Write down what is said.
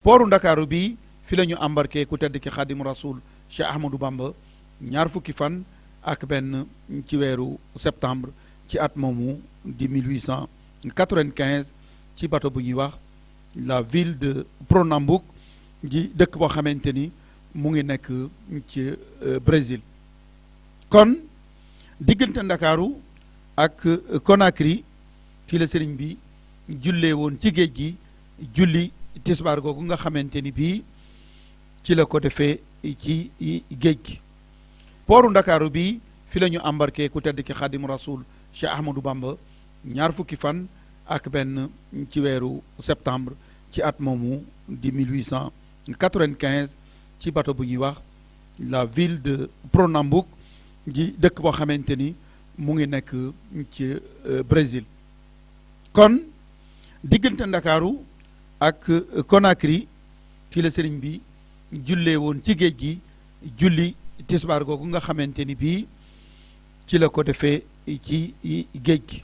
pooru ndakaaru bi fi la ñu embarqué ku tedd ki xaadimu rasul Cheikh Ahmadou Bamba ñaar fukki fan ak benn ci weeru septembre ci at moomu di 1895 ci bateau bu ñuy wax la ville de Pernambouc ji dëkk boo xamante ni mu ngi nekk ci Brésil. kon diggante ndakaaru ak Conakry fii la sëriñ bi jullee woon ci géej gi julli tisbaar googu nga xamante ni bii ci la ko defee ci géej gi. pooru ndakaaru bi fi la ñu embarqué ku tedd ki xaadimu rasul Cheikh Ahmadou Bamba ñaar fukki fan ak benn ci weeru septembre ci at moomu di 1895 ci bateau bu ñuy wax la ville de Pernambouc ji dëkk boo xamante ni mu ngi nekk ci Brésil. kon diggante ndakaaru ak Conakry fii la sëriñ bi jullee woon ci géej gi julli tisbaar googu nga xamante ni bii ci la ko defee ci géej gi.